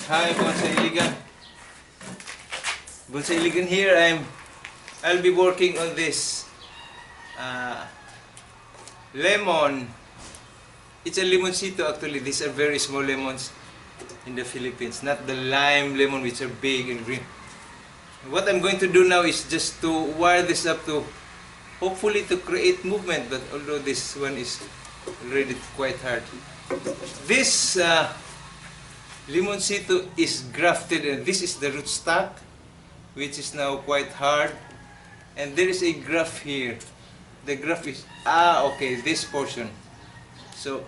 Hi, Bonsai Iligan. Bonsai Iligan here. I'll be working on this uh, lemon. It's a limoncito actually. These are very small lemons in the Philippines, not the lime lemon which are big and green. What I'm going to do now is just to wire this up to hopefully to create movement, but although this one is already quite hard. This limoncito is grafted, and this is the rootstock, which is now quite hard, and there is a graft here. The graft is okay, this portion. So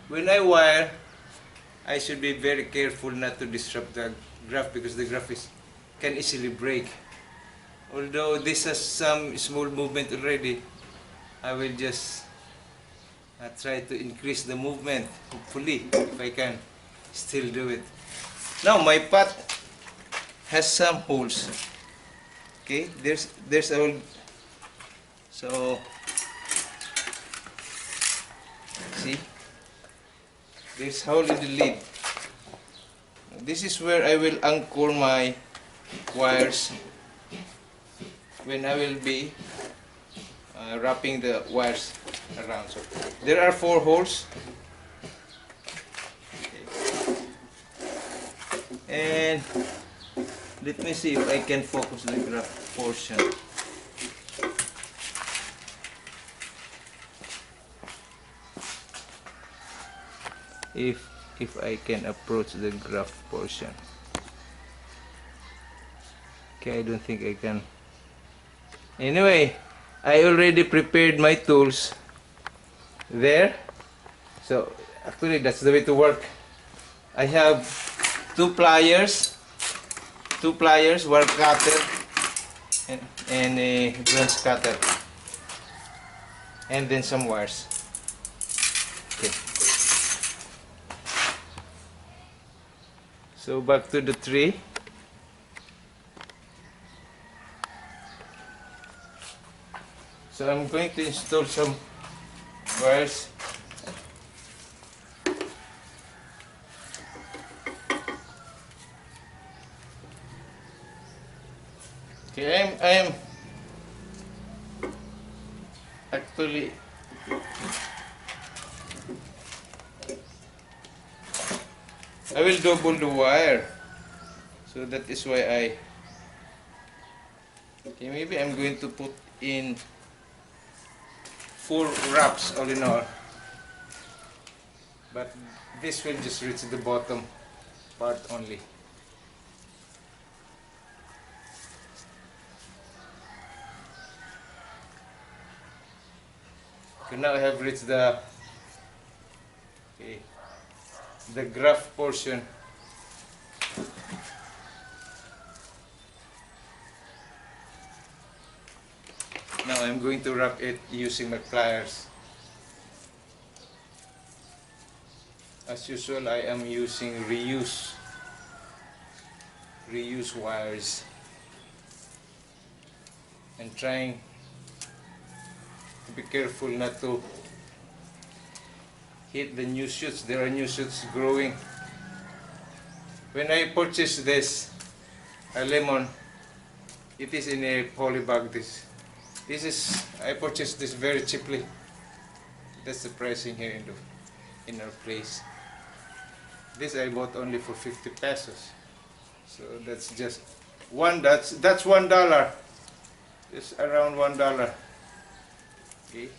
when I wire, I should be very careful not to disrupt the graft because the graft can easily break. Although this has some small movement already, I will just try to increase the movement, hopefully, if I can still do it. Now my pot has some holes. Okay, there's a hole. So see, there's a hole in the lid. This is where I will anchor my wires when I will be wrapping the wires around. So there are 4 holes. And let me see if I can focus the graph portion. If I can approach the graph portion. Okay, I don't think I can. Anyway, I already prepared my tools there. So actually that's the way to work. I have two pliers, wire cutter, and a bronze cutter, and then some wires. Okay. So back to the tree. So I'm going to install some wires. Okay, I am actually I will double the wire, so that is why okay, maybe I'm going to put in 4 wraps all in all, but this will just reach the bottom part only. So now I have reached the graft portion. Now I'm going to wrap it using my pliers. As usual, I am using reuse wires and trying to be careful not to hit the new shoots. There are new shoots growing. When I purchased this lemon, it is in a poly bag. I purchased this very cheaply. That's the pricing here in our place. This I bought only for 50 pesos. So that's just that's $1. It's around $1. Okay.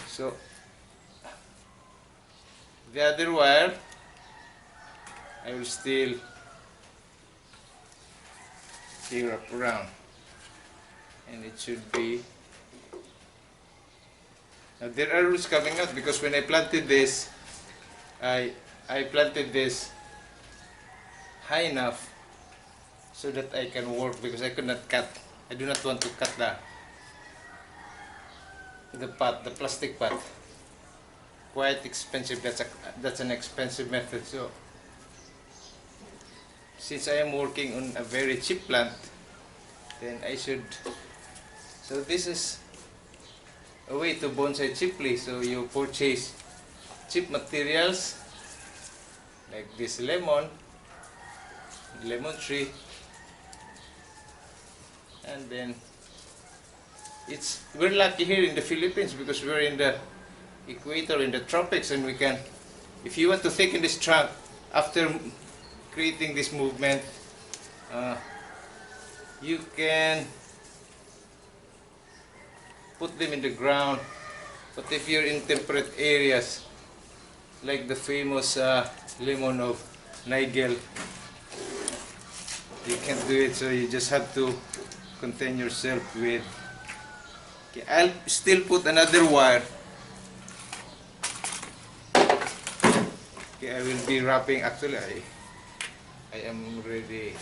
So the other wire I will still wrap around, and it should be. Now there are roots coming out because when I planted this, I planted this high enough so that I can work, because I could not cut. I do not want to cut the plastic pot. Quite expensive. That's an expensive method. So since I am working on a very cheap plant, then I should. So this is a way to bonsai cheaply. So you purchase cheap materials like this lemon, lemon tree, and then we're lucky here in the Philippines because we're in the equator, in the tropics, and we can, if you want to thicken this trunk after creating this movement, you can put them in the ground. But if you're in temperate areas like the famous lemon of Nigel, you can't do it, so you just have to contain yourself with. Okay, I'll still put another wire. Okay, I will be wrapping. Actually, I am ready.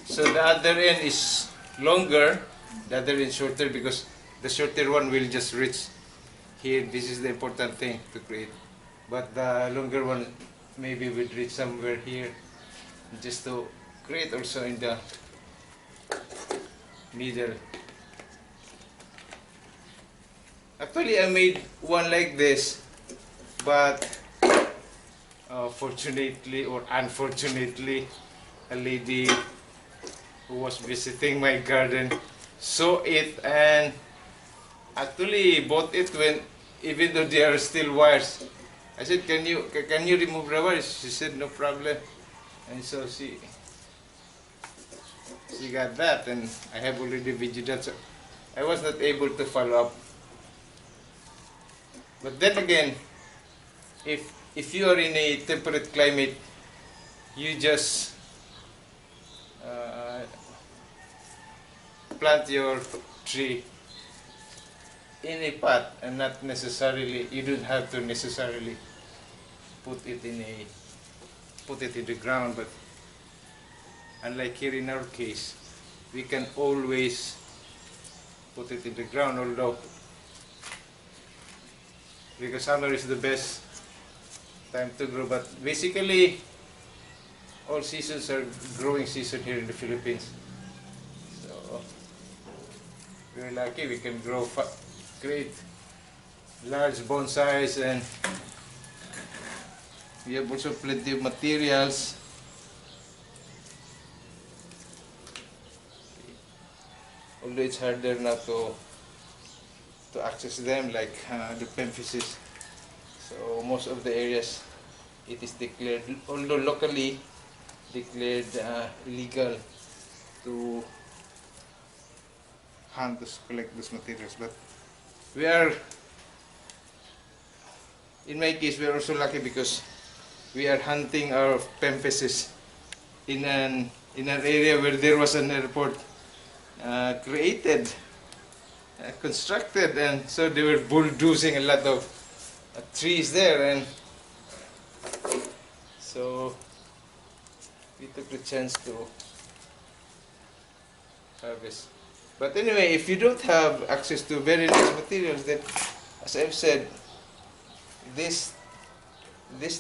So the other end is longer, the other end shorter, because the shorter one will just reach here. This is the important thing to create. But the longer one maybe will reach somewhere here, just to create also in the middle. Actually, I made one like this, but fortunately or unfortunately, a lady who was visiting my garden saw it and actually bought it when, even though they are still wires. I said, can you remove the wires? She said, no problem. And so she got that, and I have already videoed that, so I was not able to follow up. But then again, if you are in a temperate climate, you just plant your tree in a pot, and not necessarily, you don't have to necessarily put it in the ground. But unlike here in our case, we can always put it in the ground, although because summer is the best time to grow. But basically all seasons are growing season here in the Philippines. So we're lucky we can create large bonsais, and we have also plenty of materials. Although it's harder now to access them, like the pemphices. So most of the areas it is declared, although locally declared illegal to hunt, to collect those materials. But we are, in my case, we are also lucky because we are hunting our pemphices in an area where there was an airport created, constructed, and so they were bulldozing a lot of trees there, and so we took the chance to harvest. But anyway, if you don't have access to very nice materials, then as I've said, this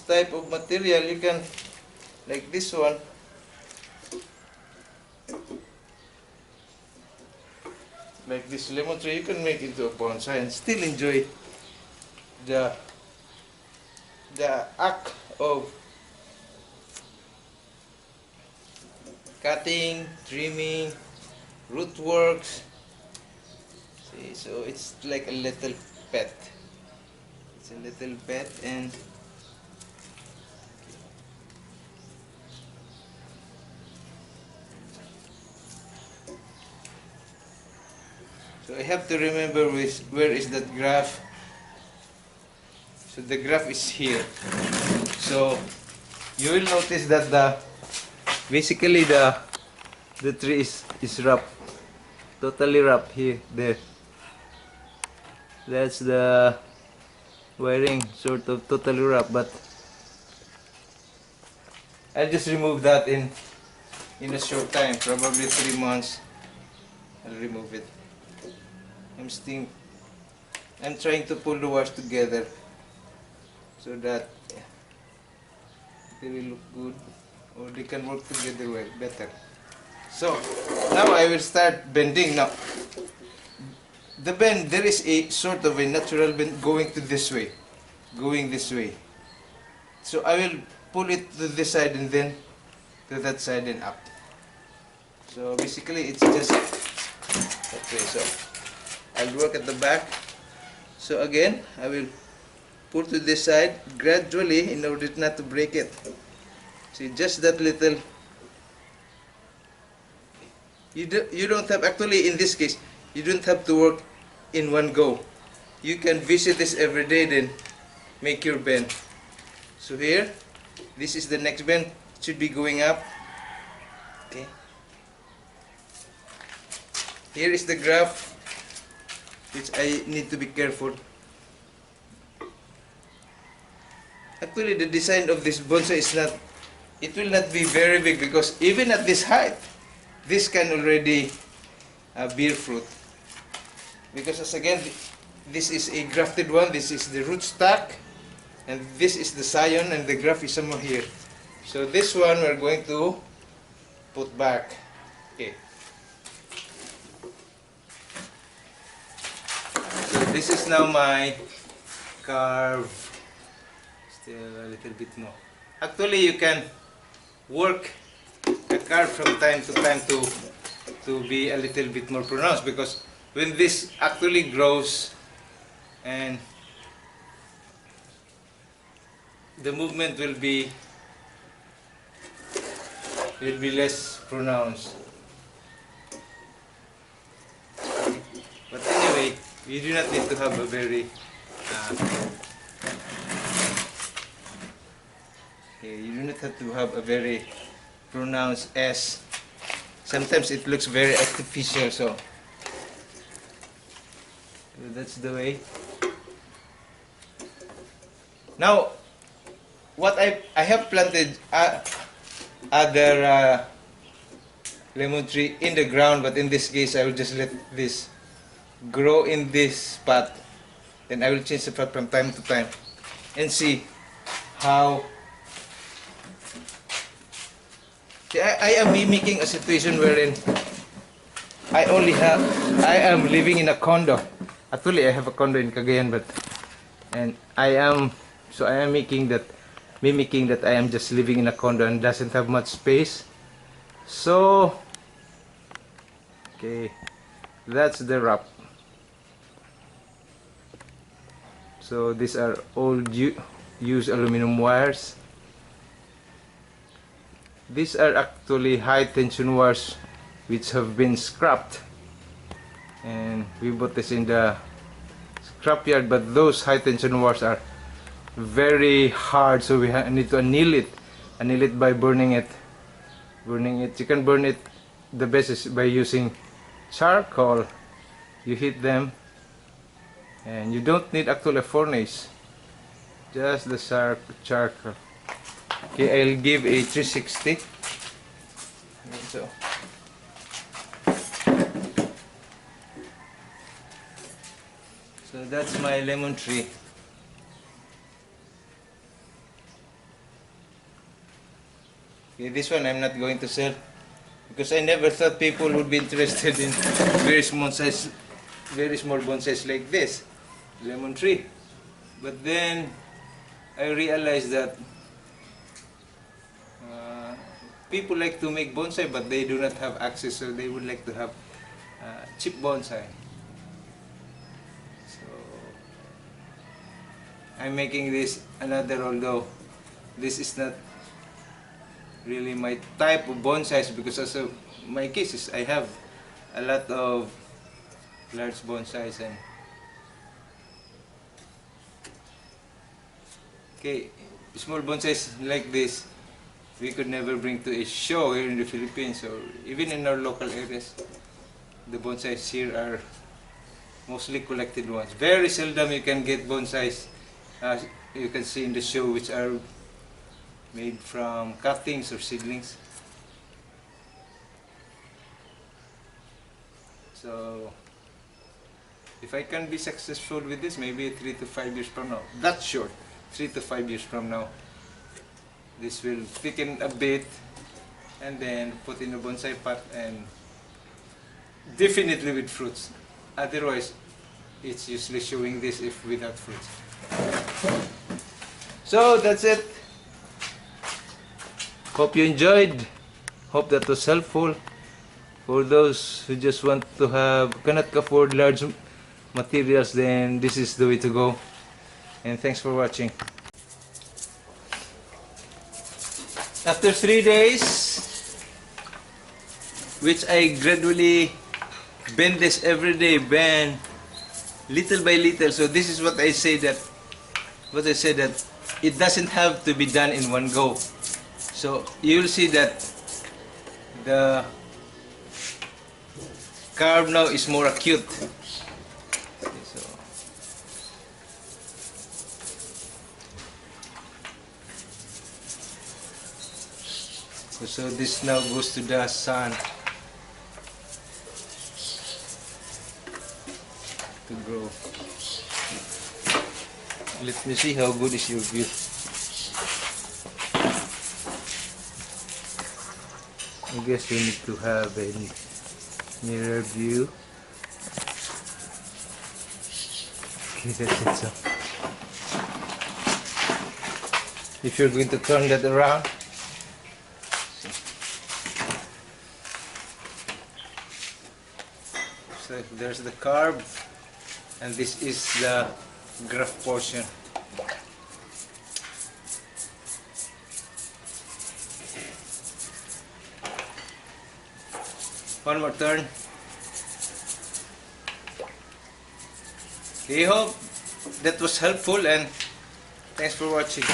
type of material you can, like this one, like this lemon tree, you can make into a bonsai and still enjoy the act of cutting, trimming, root works. See, so it's like a little pet. It's a little pet, and so I have to remember where is that graph. So the graph is here. So you will notice that basically the tree is wrapped, totally wrapped here, there. That's the wiring, sort of totally wrapped, but I'll just remove that in a short time, probably 3 months. I'll remove it. I'm trying to pull the wires together so that they will look good, or they can work together better. So now I will start bending. Now the bend, there is a sort of a natural bend going to this way, going this way. So I will pull it to this side and then to that side and up. So basically it's just that way. So I'll work at the back. So again, I will pull to this side gradually in order not to break it. See, just that little. You don't have, actually in this case, you don't have to work in one go. You can visit this every day, then make your bend. So here, this is the next bend. It should be going up. Okay. Here is the graph, which I need to be careful. Actually, the design of this bonsai is not, it will not be very big, because even at this height, this can already bear fruit. Because as again, this is a grafted one, this is the rootstock, and this is the scion, and the graft is somewhere here. So this one we're going to put back. Okay. So this is now my carve. Still a little bit more. Actually, you can work a carve from time to time to be a little bit more pronounced, because when this actually grows and the movement will be less pronounced. But anyway, you do not need to have a very you do not have to have a very pronounced S. Sometimes it looks very artificial, so that's the way. Now, what I have planted other lemon tree in the ground, but in this case I will just let this grow in this pot. Then I will change the pot from time to time and see how. See, I am mimicking a situation wherein I am living in a condo. Actually, I have a condo in Cagayan, but I am mimicking that I am just living in a condo and doesn't have much space. So, okay, that's the wrap. So these are old used aluminum wires. These are actually high tension wires which have been scrapped, and we bought this in the scrapyard, but those high tension wires are very hard, so we need to anneal it by burning it. You can burn it, the best is by using charcoal. You heat them, and you don't need actually a furnace, just the charcoal. Okay, I'll give a 360. So that's my lemon tree. Okay, this one I'm not going to sell, because I never thought people would be interested in very small bonsais like this lemon tree. But then I realized that people like to make bonsai, but they do not have access, so they would like to have cheap bonsai. So I'm making this another, although this is not really my type of bonsais, because also my case is I have a lot of large bonsais. And okay, small bonsais like this we could never bring to a show here in the Philippines, or even in our local areas. The bonsais here are mostly collected ones. Very seldom you can get bonsais, as you can see in the show, which are made from cuttings or seedlings. So if I can be successful with this, maybe 3 to 5 years from now, that's short, 3 to 5 years from now, this will thicken a bit, and then put in a bonsai pot, and definitely with fruits. Otherwise, it's usually showing this if without fruits. So that's it. Hope you enjoyed. Hope that was helpful for those who just want to have, cannot afford large materials. Then this is the way to go. And thanks for watching. After 3 days, which I gradually bend this every day, bend little by little. So this is what I say that it doesn't have to be done in one go. So you'll see that the carve now is more acute. So this now goes to the sun to grow. Let me see how good is your view. I guess you need to have a mirror view. Okay, that's it. So if you're going to turn that around, so there's the carb, and this is the graft portion. One more turn. Okay, hope that was helpful, and thanks for watching.